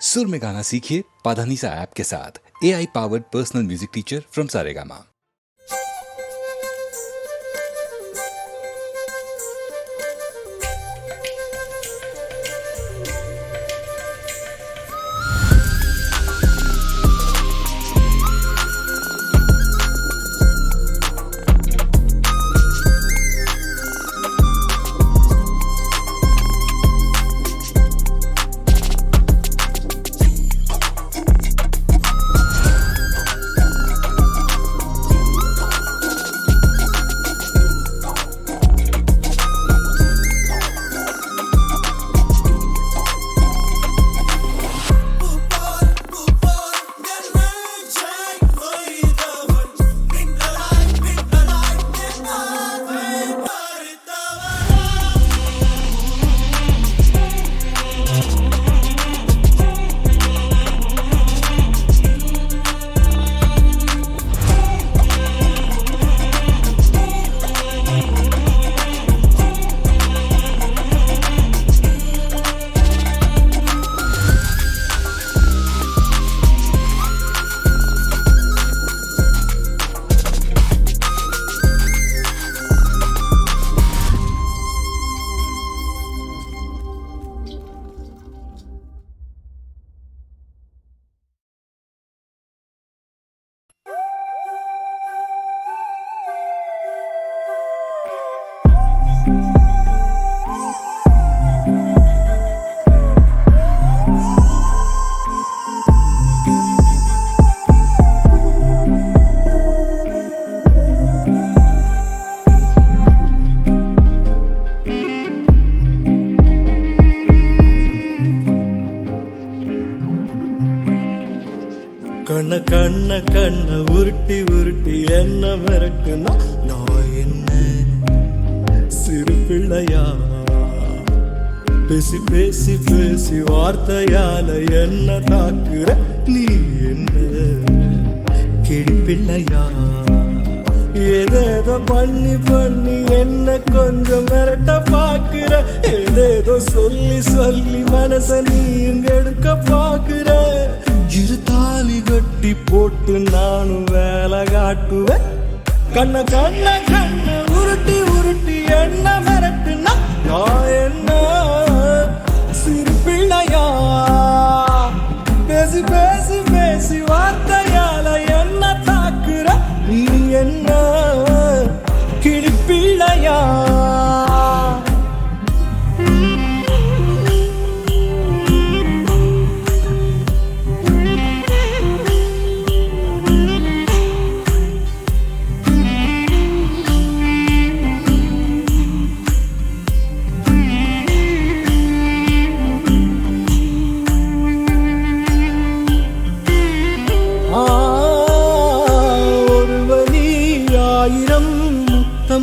सुर में गाना सीखिए पाधानीसा ऐप के साथ। AI powered personal music teacher from Saregama. கண்ண கண்ண கண்ண உருட்டி உருட்டி என்ன மிரட்டுனா நான் என்ன சிறு பிள்ளையா? பேசி பேசி பேசி வார்த்தையால என்ன தாக்குற நீ என்ன கிளி பிள்ளையா? ஏதேதோ பண்ணி பண்ணி என்ன கொஞ்சம் மிரட்ட பாக்குற, ஏதேதோ சொல்லி சொல்லி மனச நீ இங்க எடுக்க பாக்குற. இரு தாலி கட்டி போட்டு நானும் வேலை காட்டுவேன். கண்ண கண்ண கண்ண உருட்டி உருட்டி என்ன மிரட்டுனா நான் என்ன சிறு பிள்ளையா? பேசி பேசி பேசி வார்த்தையால என்ன தாக்குற நீ என்ன கிளி பிள்ளையா?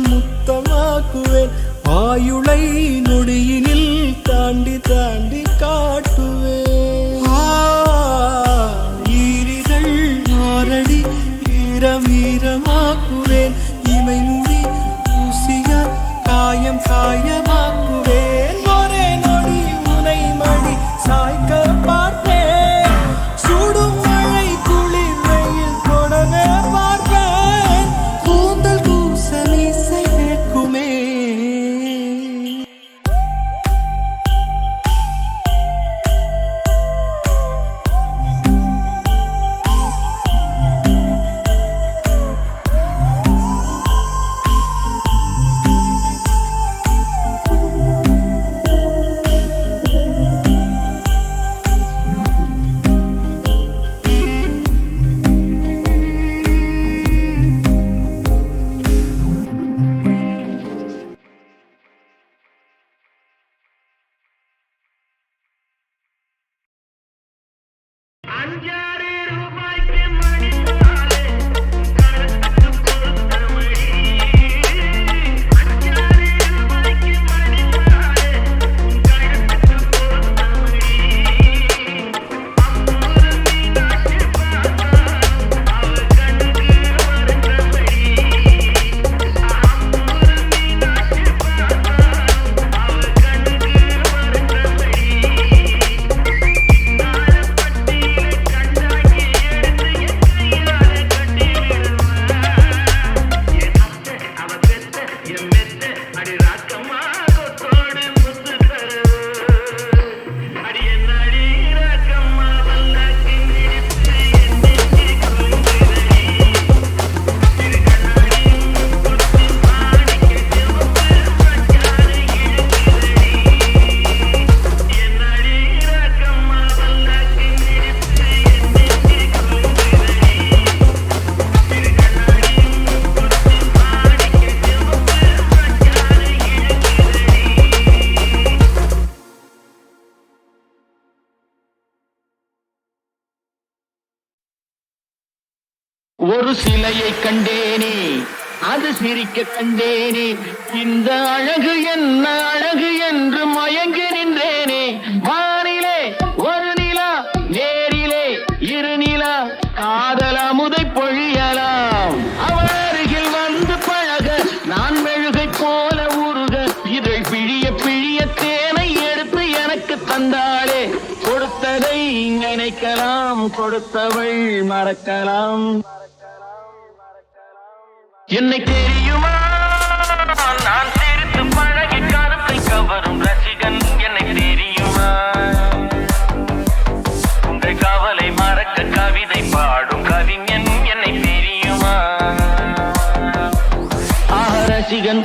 முத்தமாக்குவேன் ஆயுளை நொடியினில் தாண்டி தாண்டி காட்டுவேன். ஈரிகள் ஆரடி ஈரமீரமாக்குவேன். இமை முடி ஊசியா காயம் காயமாக்குவேன். ஒரே நொடி உனை மடி சாய்க்க பார்த்தேன். சுடும் மழை குளிர் வெயில் தொடவே பார்ப்பேன். கூந்தல் கூசலி செய்வேக்குமே. ஒரு சிலையை கண்டேனே, அது சிரிக்க கண்டேனே, இந்த அழகு என்ன அழகு என்று மயங்கி நின்றேனே. வானிலே ஒரு நிலா, நேரிலே இரு நிலா, காதல் அமுதை பொழியலாம். அவள் அருகில் வந்து பழக நான் மெழுகை போல உருக, இதழ் பிழிய பிழிய தேனை எடுத்து எனக்கு தந்தாளே. கொடுத்ததை நினைக்கலாம், கொடுத்தவள் மறக்கலாம். என்னை தெரியுமா, நான் சிரித்து பழகி கருத்தை கவரும் ரசிகன். என்னை தெரியுமா, உங்கள் கவலை மறக்க கவிதை பாடும் கவிஞன். என்னை தெரியுமா, ரசிகன்,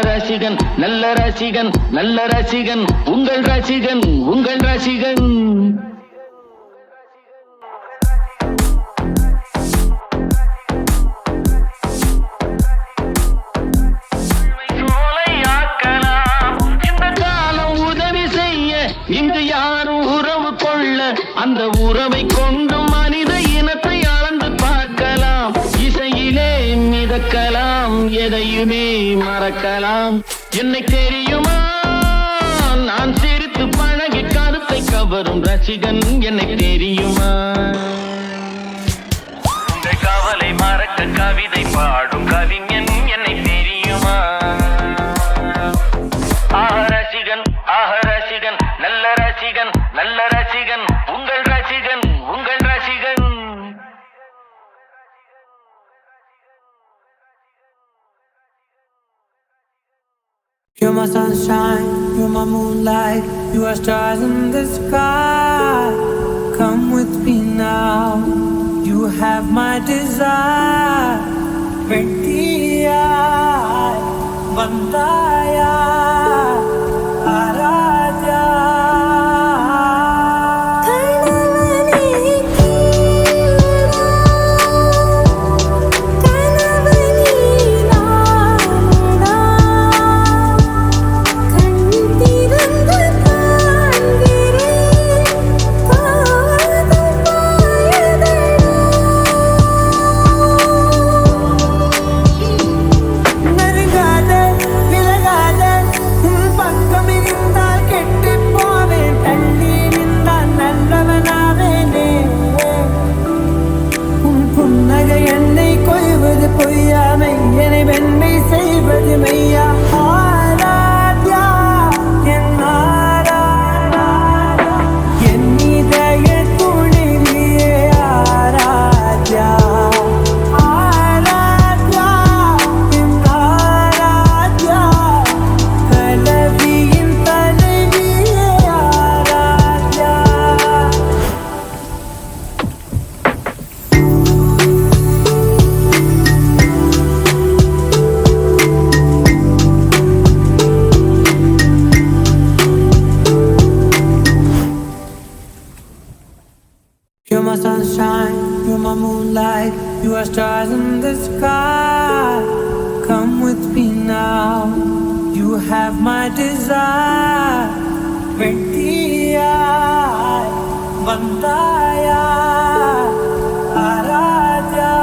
ரசிகன், நல்ல ரசிகன், நல்ல ரசிகன், உங்கள் ரசிகன், உங்கள் ரசிகன். இங்கு யாரும் உறவு கொள்ள, அந்த உறவை கொண்டு மனித இனத்தை அளந்து பார்க்கலாம். இசையிலே மிதக்கலாம், எதையுமே மறக்கலாம். என்னை தெரியுமா, நான் சிரித்து பழகி கருத்தை கவரும் ரசிகன். என்னை தெரியுமா, உங்கள் கவலை மறக்க கவிதை பாடும் கவிஞன். என்னை தெரியுமா, ரசிகன், ரசிகன், நல்ல ரசிகன், நல்ல ரசிகன், உங்கள் ரசிகன், உங்கள் ரசிகன். You're my sunshine, you're my moonlight, you are stars in the sky. Come with me now, you have my desire. Vendiya, Bandaya, Araja. You're my sunshine, you're my moonlight, you are stars in the sky. Come with me now, you have my desire. Vendiya, Bandaya, Araja.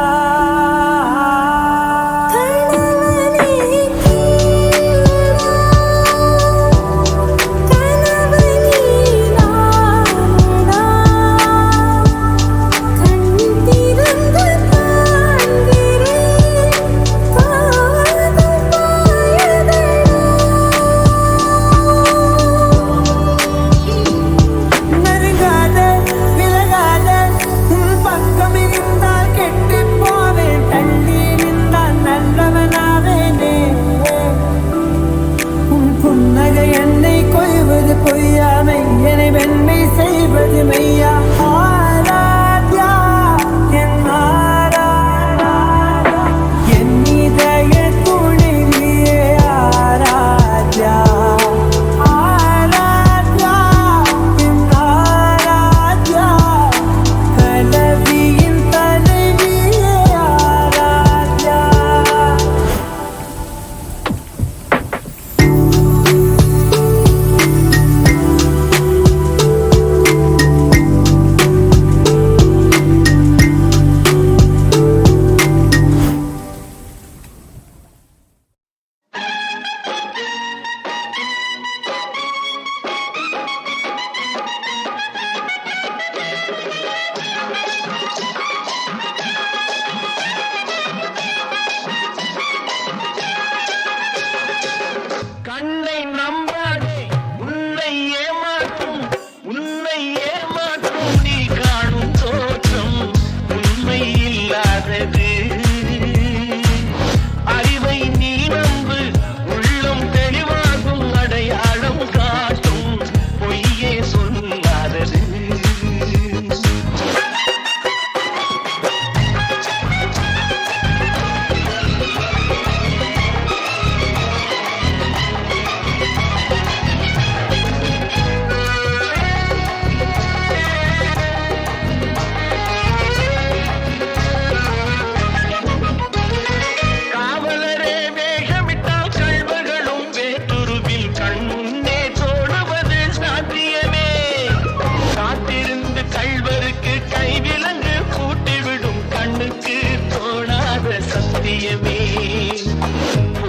கைவிலங்கு பூட்டிவிடும் கண்ணுக்கு தோணாத சத்தியமே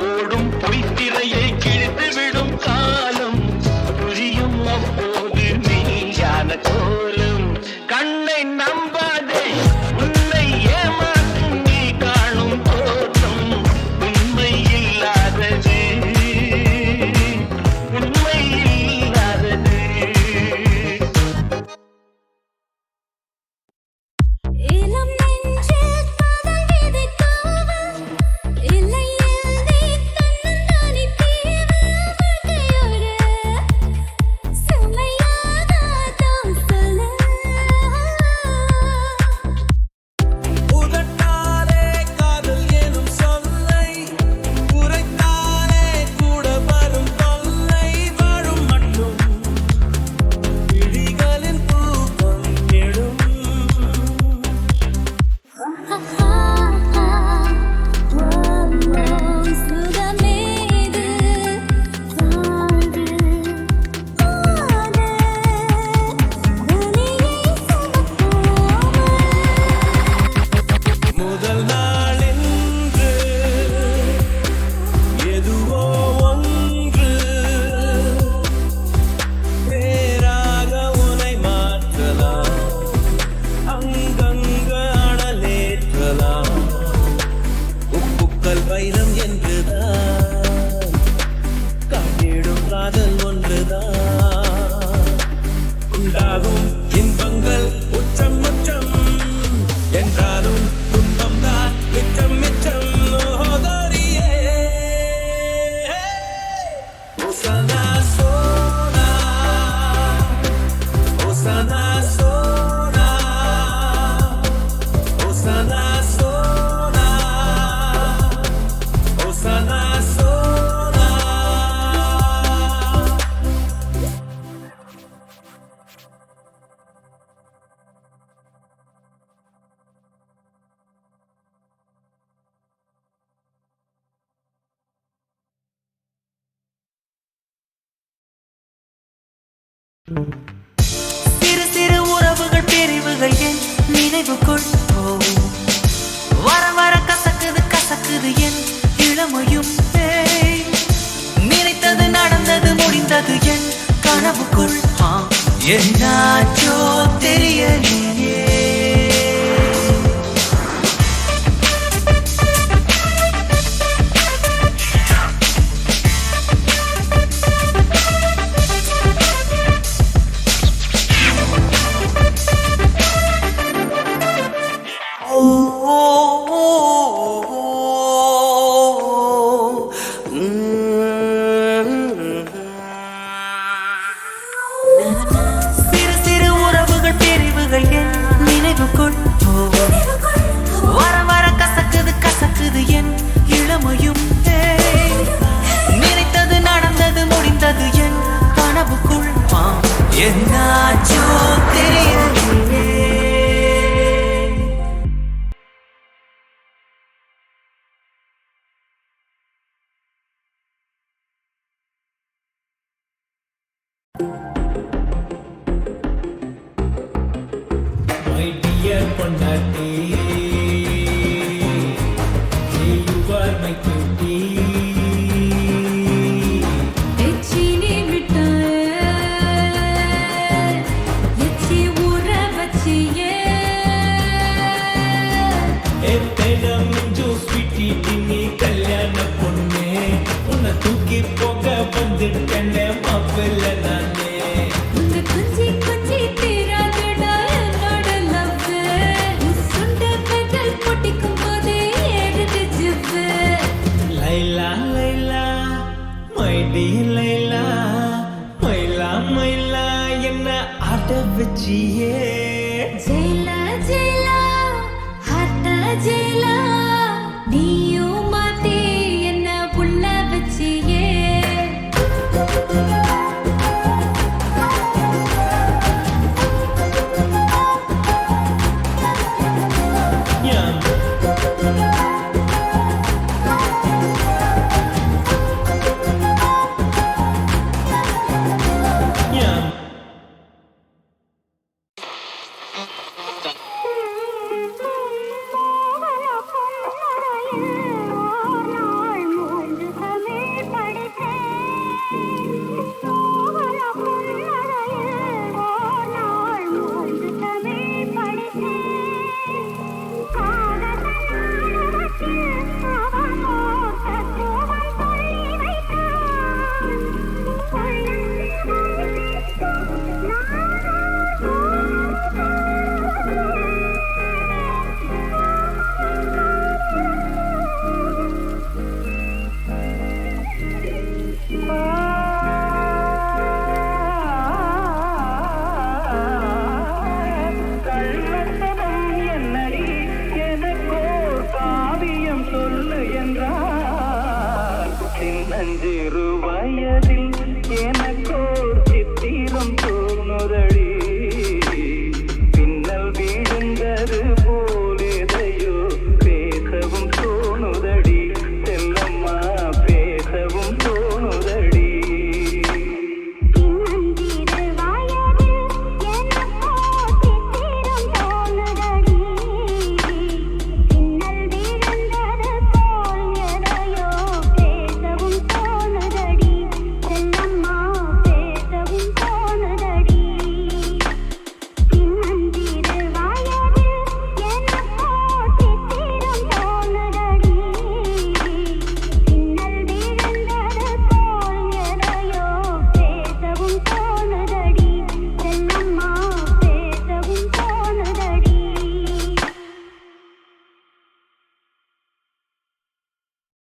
ஓடும் பொய்த்திரையை கிழித்துவிடும் காலம் புரியும் அப்போது மெய்யான கோலம் கண்ணை நம்பாதே உன்னை ஏமாற்றும் நீ காணும் தோற்றம் உண்மை இல்லாதது உண்மை இல்லாதது இளம் நெஞ்சில் காதல் விதைக்காமல் இல்லை இல்லை தன்னந்தானே தீவு வாழ்க்கையோடு சுமையாகாதான் சொல்ல உதட்டாலே காதல் எனும் சொல்லை உரைத்தாலே கூட வரும் தொல்லை வாழும் மட்டும் விழிகளின் தூக்கம் கெடும் சுகமேது வாழ்வு ஆனே உனியை சுமப்போமா முதல் நாளென்று எதுவோ ஒன்று பேராக உனை மாற்றலாம் அங்கங்க அனலேற்றலாம் உப்புக்கள் வைரம் என்றுதான் காட்டிடும் காதல் ஒன்றுதான் உண்டாகும் இன்பங்கள் உச்சம் உச்சம் என்றாலும் துன்பம் தான் மிச்சம் மிச்சம் ஓதோரியே ஒசனா சோனா ஒசனா சோனா ஒசனா சோனா ஒசனா சோனா சிறு சிறு உறவுகள் பிரிவுகள் என் நினைவுக்குள் வர வர கசக்குது கசக்குது என் இளமையும் ஏய். நினைத்தது நடந்தது முடிந்தது என் கனவுக்குள் என்னாச்சோ தெரியலையே சிறு சிறு உறவுகள் பிரிவுகள் என் நினைவுக்குள் வர வர கசக்குது கசக்குது என் இளமையும் ஏய். நினைத்தது நடந்தது முடிந்தது என் கனவுக்குள் என்னாச்சோ தெரியலையே My dear பொண்டாட்டி